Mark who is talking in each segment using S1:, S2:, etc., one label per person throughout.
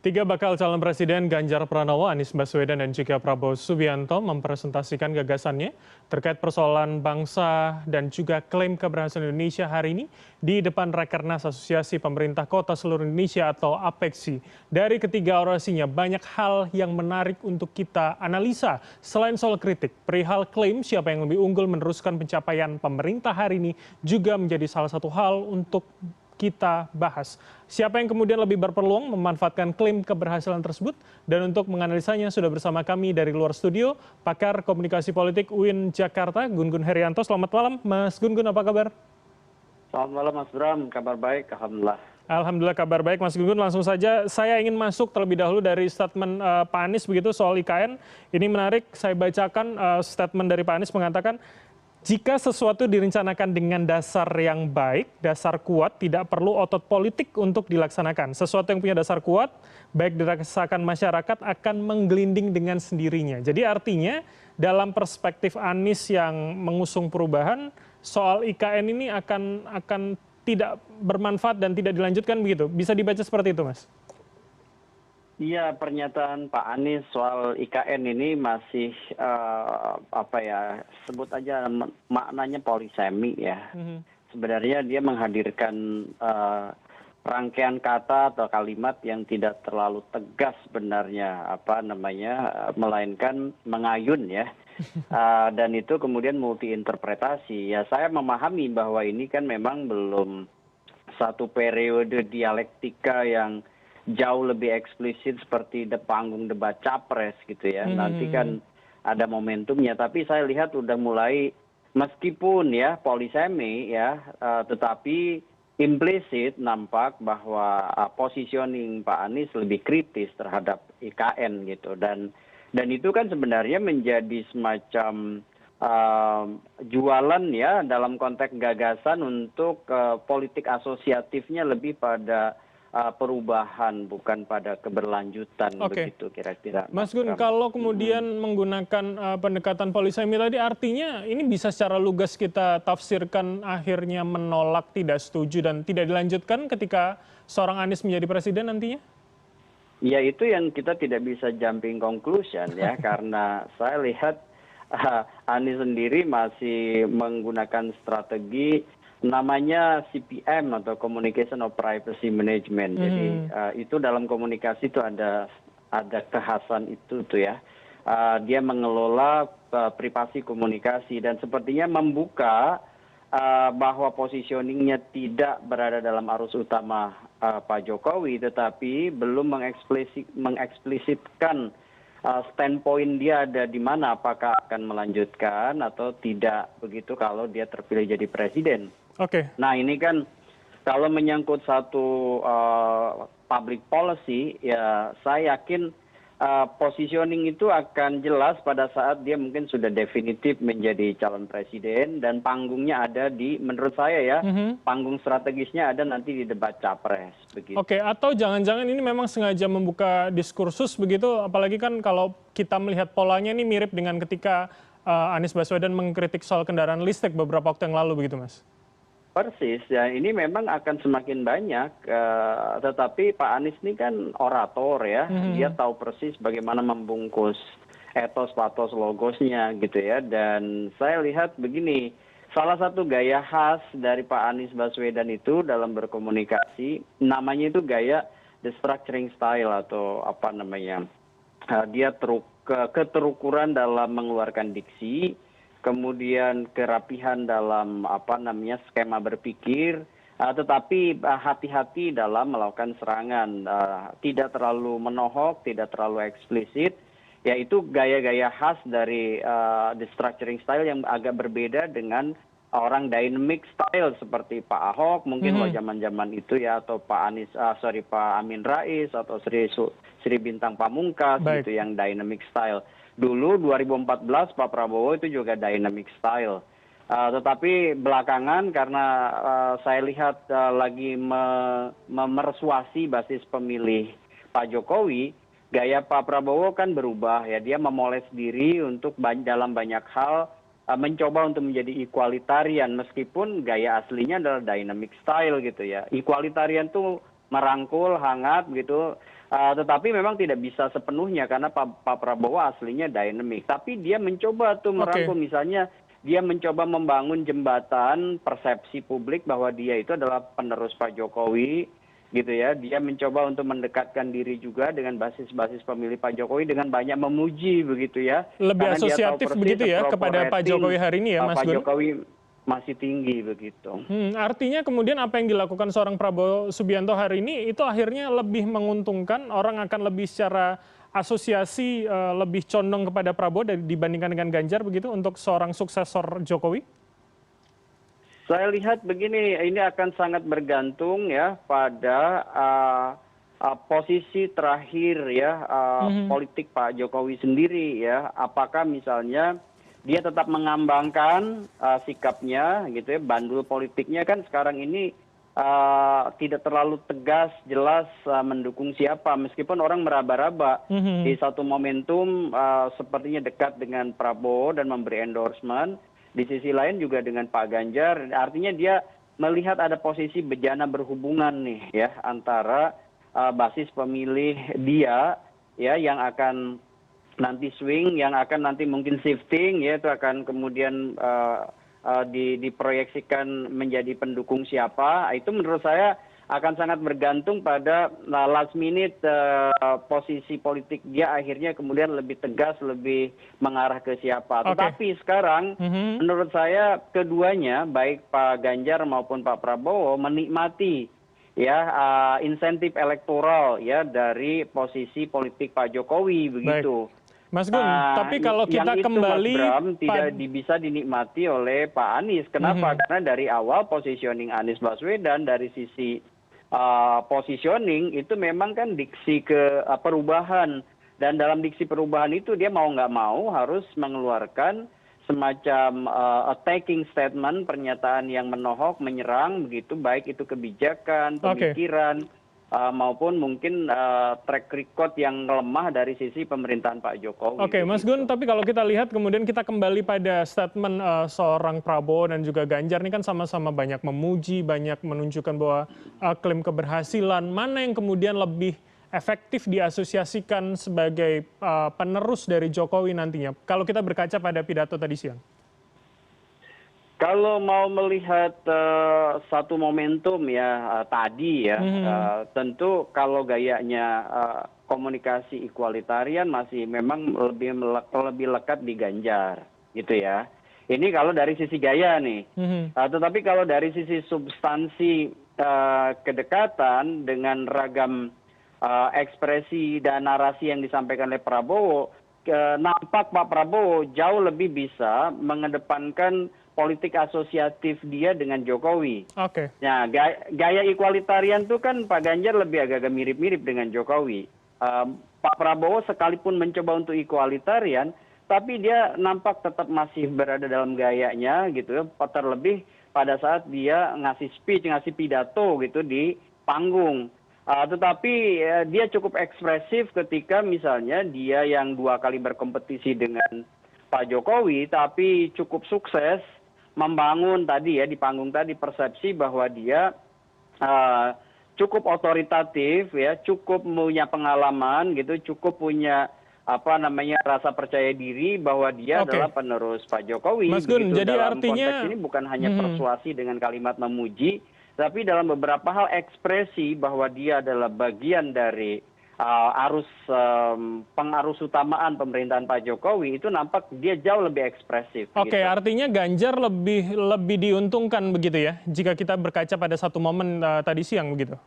S1: Tiga bakal calon presiden Ganjar Pranowo, Anies Baswedan, dan juga Prabowo Subianto mempresentasikan gagasannya terkait persoalan bangsa dan juga klaim keberhasilan Indonesia hari ini di depan Rakernas Asosiasi Pemerintah Kota Seluruh Indonesia atau APEKSI. Dari ketiga orasinya, banyak hal yang menarik untuk kita analisa. Selain soal kritik, perihal klaim siapa yang lebih unggul meneruskan pencapaian pemerintah hari ini juga menjadi salah satu hal untuk kita bahas. Siapa yang kemudian lebih berpeluang memanfaatkan klaim keberhasilan tersebut? Dan untuk menganalisanya sudah bersama kami dari luar studio, pakar komunikasi politik UIN Jakarta, Gun Gun Herianto. Selamat malam, Mas Gun Gun, apa kabar?
S2: Selamat malam Mas Bram, kabar baik, Alhamdulillah.
S1: Alhamdulillah kabar baik, Mas Gun Gun. Langsung saja saya ingin masuk terlebih dahulu dari statement Pak Anies begitu soal IKN. Ini menarik, saya bacakan statement dari Pak Anies mengatakan, jika sesuatu direncanakan dengan dasar yang baik, dasar kuat, tidak perlu otot politik untuk dilaksanakan. Sesuatu yang punya dasar kuat, baik dirasakan masyarakat, akan menggelinding dengan sendirinya. Jadi artinya dalam perspektif Anies yang mengusung perubahan, soal IKN ini akan tidak bermanfaat dan tidak dilanjutkan begitu. Bisa dibaca seperti itu, Mas?
S2: Iya, pernyataan Pak Anies soal IKN ini masih sebut aja maknanya polisemi ya. Sebenarnya dia menghadirkan rangkaian kata atau kalimat yang tidak terlalu tegas sebenarnya, melainkan mengayun ya. Dan itu kemudian multi interpretasi. Ya, saya memahami bahwa ini kan memang belum satu periode dialektika yang jauh lebih eksplisit seperti panggung debat capres gitu ya. Nanti kan ada momentumnya, tapi saya lihat udah mulai meskipun ya polisemi ya, tetapi implisit nampak bahwa positioning Pak Anies lebih kritis terhadap IKN gitu, dan itu kan sebenarnya menjadi semacam jualan ya dalam konteks gagasan untuk politik asosiatifnya lebih pada perubahan bukan pada keberlanjutan. Begitu kira-kira.
S1: Mas Gun, kalau kemudian menggunakan pendekatan polisemi tadi, artinya ini bisa secara lugas kita tafsirkan akhirnya menolak, tidak setuju dan tidak dilanjutkan ketika seorang Anies menjadi presiden nantinya?
S2: Ya, itu yang kita tidak bisa jumping conclusion ya. Karena saya lihat Anies sendiri masih menggunakan strategi namanya CPM atau Communication of Privacy Management. Jadi itu dalam komunikasi itu ada kekhasan itu tuh ya. Dia mengelola privasi komunikasi dan sepertinya membuka bahwa positioningnya tidak berada dalam arus utama Pak Jokowi, tetapi belum mengeksplisitkan standpoint dia ada di mana, apakah akan melanjutkan atau tidak begitu kalau dia terpilih jadi presiden. Nah, ini kan kalau menyangkut satu public policy, ya saya yakin positioning itu akan jelas pada saat dia mungkin sudah definitif menjadi calon presiden dan panggungnya ada di, menurut saya ya, panggung strategisnya ada nanti di debat capres. Begitu.
S1: Atau jangan-jangan ini memang sengaja membuka diskursus begitu, apalagi kan kalau kita melihat polanya ini mirip dengan ketika Anies Baswedan mengkritik soal kendaraan listrik beberapa waktu yang lalu begitu, Mas?
S2: Persis, ya ini memang akan semakin banyak, tetapi Pak Anies ini kan orator ya, dia tahu persis bagaimana membungkus etos, patos, logosnya gitu ya, dan saya lihat begini, salah satu gaya khas dari Pak Anies Baswedan itu dalam berkomunikasi, namanya itu gaya the structuring style atau dia keterukuran dalam mengeluarkan diksi, kemudian kerapihan dalam skema berpikir, tetapi hati-hati dalam melakukan serangan, tidak terlalu menohok, tidak terlalu eksplisit, yaitu gaya-gaya khas dari the structuring style yang agak berbeda dengan orang dynamic style seperti Pak Ahok mungkin zaman-zaman itu ya, atau Pak Amin Rais atau Sri Bintang Pamungkas gitu yang dynamic style. Dulu 2014 Pak Prabowo itu juga dynamic style. Tetapi belakangan karena saya lihat lagi memersuasi basis pemilih Pak Jokowi, gaya Pak Prabowo kan berubah ya. Dia memoles diri untuk dalam banyak hal mencoba untuk menjadi equalitarian meskipun gaya aslinya adalah dynamic style gitu ya. Equalitarian tuh merangkul, hangat gitu, Tetapi memang tidak bisa sepenuhnya karena Pak Prabowo aslinya dynamic. Tapi dia mencoba tuh merangkum, misalnya dia mencoba membangun jembatan persepsi publik bahwa dia itu adalah penerus Pak Jokowi, gitu ya. Dia mencoba untuk mendekatkan diri juga dengan basis-basis pemilih Pak Jokowi dengan banyak memuji, begitu ya.
S1: Lebih
S2: Karena dia tahu
S1: asosiatif
S2: persis
S1: begitu ya
S2: seberapa
S1: kepada Pak
S2: rating
S1: Jokowi hari ini ya, Mas
S2: Pak
S1: Gun?
S2: Jokowi masih tinggi begitu.
S1: Artinya kemudian apa yang dilakukan seorang Prabowo Subianto hari ini itu akhirnya lebih menguntungkan, orang akan lebih secara asosiasi lebih condong kepada Prabowo dibandingkan dengan Ganjar begitu untuk seorang suksesor Jokowi?
S2: Saya lihat begini, ini akan sangat bergantung ya pada posisi terakhir ya politik Pak Jokowi sendiri ya. Apakah misalnya dia tetap mengambangkan sikapnya gitu ya, bandul politiknya kan sekarang ini tidak terlalu tegas jelas mendukung siapa, meskipun orang meraba-raba di satu momentum sepertinya dekat dengan Prabowo dan memberi endorsement, di sisi lain juga dengan Pak Ganjar, artinya dia melihat ada posisi bejana berhubungan nih ya antara basis pemilih dia ya yang akan nanti swing, yang akan nanti mungkin shifting ya, itu akan kemudian diproyeksikan menjadi pendukung siapa. Itu menurut saya akan sangat bergantung pada last minute posisi politik dia akhirnya kemudian lebih tegas, lebih mengarah ke siapa. Tetapi sekarang menurut saya keduanya baik Pak Ganjar maupun Pak Prabowo menikmati ya insentif elektoral ya dari posisi politik Pak Jokowi begitu.
S1: Mas Gun, tapi kalau kita
S2: yang itu,
S1: kembali,
S2: Mas Bram, tidak bisa dinikmati oleh Pak Anies. Kenapa? Karena dari awal positioning Anies Baswedan dari sisi positioning itu memang kan diksi ke perubahan, dan dalam diksi perubahan itu dia mau nggak mau harus mengeluarkan semacam attacking statement, pernyataan yang menohok, menyerang begitu, baik itu kebijakan, pemikiran, maupun mungkin track record yang lemah dari sisi pemerintahan Pak Jokowi.
S1: Oke, Mas Gun, tapi kalau kita lihat kemudian kita kembali pada statement seorang Prabowo dan juga Ganjar ini kan sama-sama banyak memuji, banyak menunjukkan bahwa klaim keberhasilan, mana yang kemudian lebih efektif diasosiasikan sebagai penerus dari Jokowi nantinya, kalau kita berkaca pada pidato tadi siang?
S2: Kalau mau melihat satu momentum ya tadi ya, tentu kalau gayanya komunikasi equalitarian masih memang lebih lekat di Ganjar, gitu ya. Ini kalau dari sisi gaya nih. Tetapi kalau dari sisi substansi kedekatan dengan ragam ekspresi dan narasi yang disampaikan oleh Prabowo, nampak Pak Prabowo jauh lebih bisa mengedepankan politik asosiatif dia dengan Jokowi. Nah, gaya equalitarian itu kan Pak Ganjar lebih agak-agak mirip-mirip dengan Jokowi. Pak Prabowo sekalipun mencoba untuk equalitarian, tapi dia nampak tetap masih berada dalam gayanya gitu ya, terlebih pada saat dia ngasih speech, ngasih pidato gitu di panggung. Tetapi dia cukup ekspresif ketika misalnya dia yang 2 kali berkompetisi dengan Pak Jokowi, tapi cukup sukses membangun tadi ya di panggung tadi persepsi bahwa dia cukup otoritatif ya, cukup punya pengalaman gitu, cukup punya rasa percaya diri bahwa dia adalah penerus Pak Jokowi.
S1: Mas Gun,
S2: begitu.
S1: jadi
S2: dalam
S1: artinya
S2: konteks ini bukan hanya persuasi dengan kalimat memuji, tapi dalam beberapa hal ekspresi bahwa dia adalah bagian dari pengarus utamaan pemerintahan Pak Jokowi, itu nampak dia jauh lebih ekspresif.
S1: Oke, artinya Ganjar lebih diuntungkan begitu ya, jika kita berkaca pada satu momen tadi siang begitu?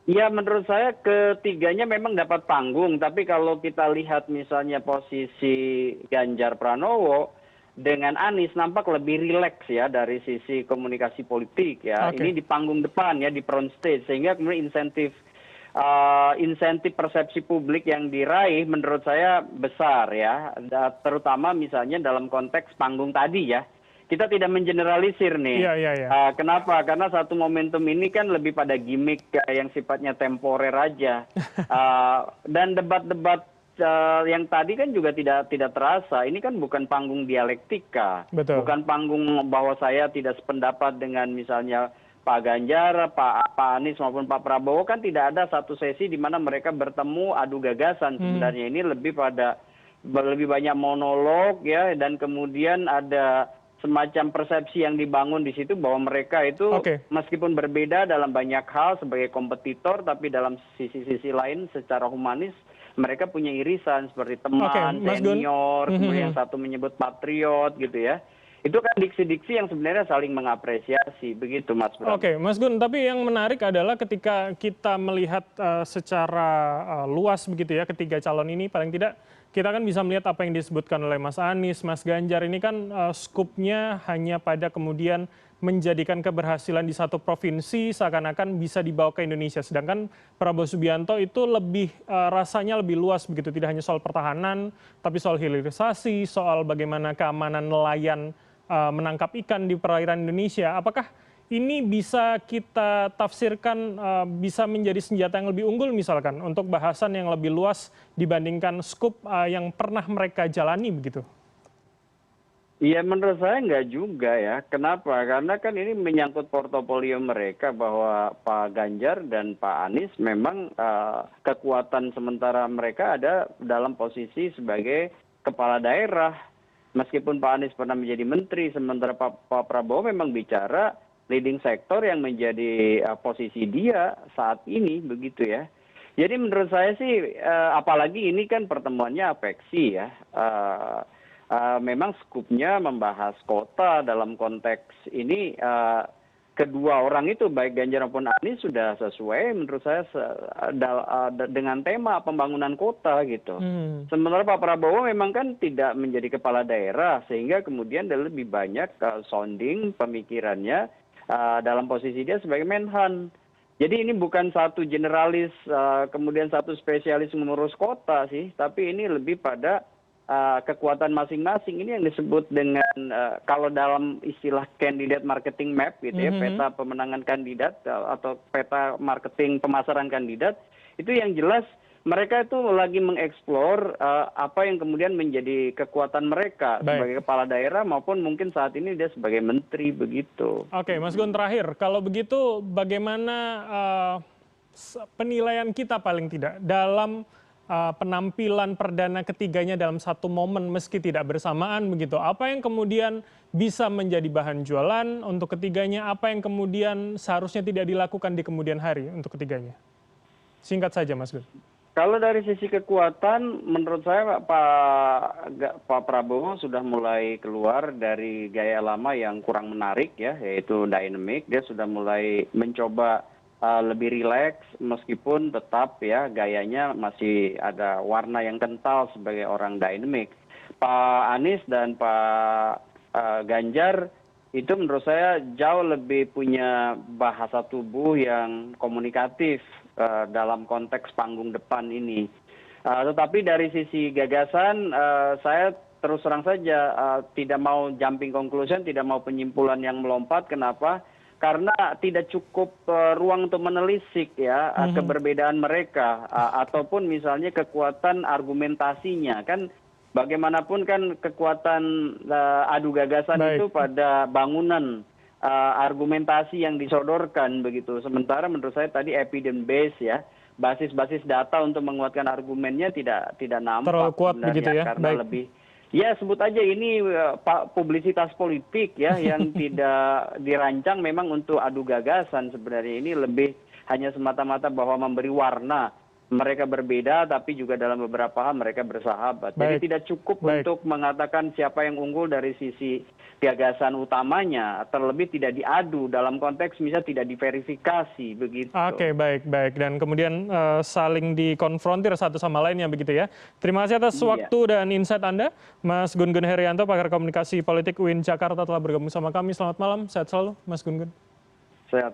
S2: Ya, menurut saya ketiganya memang dapat panggung, tapi kalau kita lihat misalnya posisi Ganjar Pranowo dengan Anies nampak lebih rileks ya dari sisi komunikasi politik ya. Ini di panggung depan ya, di front stage, sehingga kemudian insentif persepsi publik yang diraih menurut saya besar ya, terutama misalnya dalam konteks panggung tadi ya. Kita tidak mengeneralisir nih. Kenapa? Karena satu momentum ini kan lebih pada gimmick yang sifatnya temporer aja. Dan debat-debat yang tadi kan juga tidak terasa. Ini kan bukan panggung dialektika. Bukan panggung bahwa saya tidak sependapat dengan misalnya Pak Ganjar, Pak Anies maupun Pak Prabowo kan tidak ada satu sesi di mana mereka bertemu adu gagasan. Sebenarnya ini lebih banyak monolog ya, dan kemudian ada semacam persepsi yang dibangun di situ bahwa mereka itu meskipun berbeda dalam banyak hal sebagai kompetitor, tapi dalam sisi-sisi lain secara humanis mereka punya irisan seperti teman, senior, kemudian yang satu menyebut patriot gitu ya. Itu kan diksi-diksi yang sebenarnya saling mengapresiasi, begitu Mas Bram.
S1: Oke, Mas Gun, tapi yang menarik adalah ketika kita melihat secara luas begitu ya, ketiga calon ini paling tidak kita kan bisa melihat apa yang disebutkan oleh Mas Anies, Mas Ganjar ini kan skupnya hanya pada kemudian menjadikan keberhasilan di satu provinsi seakan-akan bisa dibawa ke Indonesia. Sedangkan Prabowo Subianto itu lebih rasanya lebih luas begitu, tidak hanya soal pertahanan, tapi soal hilirisasi, soal bagaimana keamanan nelayan menangkap ikan di perairan Indonesia. Apakah ini bisa kita tafsirkan bisa menjadi senjata yang lebih unggul misalkan untuk bahasan yang lebih luas dibandingkan skup yang pernah mereka jalani begitu?
S2: Iya, menurut saya enggak juga ya. Kenapa? Karena kan ini menyangkut portofolio mereka, bahwa Pak Ganjar dan Pak Anies memang kekuatan sementara mereka ada dalam posisi sebagai kepala daerah. Meskipun Pak Anies pernah menjadi menteri, sementara Pak Prabowo memang bicara leading sektor yang menjadi posisi dia saat ini, begitu ya. Jadi menurut saya sih, apalagi ini kan pertemuannya apeksi ya. Memang skupnya membahas kota dalam konteks ini, kedua orang itu baik Ganjar maupun Anies sudah sesuai menurut saya dengan tema pembangunan kota gitu. Sementara Pak Prabowo memang kan tidak menjadi kepala daerah, sehingga kemudian dia lebih banyak sounding pemikirannya dalam posisi dia sebagai Menhan. Jadi ini bukan satu generalis kemudian satu spesialis mengurus kota sih, tapi ini lebih pada kekuatan masing-masing. Ini yang disebut dengan kalau dalam istilah candidate marketing map gitu ya, peta pemenangan kandidat atau peta marketing pemasaran kandidat, itu yang jelas mereka itu lagi mengeksplor apa yang kemudian menjadi kekuatan mereka sebagai kepala daerah maupun mungkin saat ini dia sebagai menteri, begitu.
S1: Oke, Mas Gun, terakhir, kalau begitu bagaimana penilaian kita paling tidak dalam penampilan perdana ketiganya dalam satu momen meski tidak bersamaan begitu? Apa yang kemudian bisa menjadi bahan jualan untuk ketiganya? Apa yang kemudian seharusnya tidak dilakukan di kemudian hari untuk ketiganya? Singkat saja, Mas Gun.
S2: Kalau dari sisi kekuatan, menurut saya Pak Prabowo sudah mulai keluar dari gaya lama yang kurang menarik ya, yaitu dynamic. Dia sudah mulai mencoba lebih rileks, meskipun tetap ya gayanya masih ada warna yang kental sebagai orang dynamic. Pak Anies dan Pak Ganjar itu menurut saya jauh lebih punya bahasa tubuh yang komunikatif dalam konteks panggung depan ini. Tetapi dari sisi gagasan, saya terus terang saja tidak mau jumping conclusion, tidak mau penyimpulan yang melompat. Kenapa? Karena tidak cukup ruang untuk menelisik ya keberbedaan mereka ataupun misalnya kekuatan argumentasinya. Kan bagaimanapun kan kekuatan adu gagasan itu pada bangunan argumentasi yang disodorkan begitu. Sementara menurut saya tadi evidence base ya, basis-basis data untuk menguatkan argumennya tidak nampak.
S1: Terlalu kuat begitu ya.
S2: Karena lebih ya sebut aja ini publisitas politik ya yang tidak dirancang memang untuk adu gagasan. Sebenarnya ini lebih hanya semata-mata bahwa memberi warna. Mereka berbeda tapi juga dalam beberapa hal mereka bersahabat. Jadi tidak cukup untuk mengatakan siapa yang unggul dari sisi gagasan utamanya, terlebih tidak diadu dalam konteks misalnya tidak diverifikasi begitu.
S1: Oke, baik. Dan kemudian saling dikonfrontir satu sama lainnya begitu ya. Terima kasih atas waktu dan insight Anda, Mas Gun-Gun Herianto, pakar komunikasi politik UIN Jakarta telah bergabung sama kami. Selamat malam, sehat selalu Mas Gun-Gun.
S2: Sehat.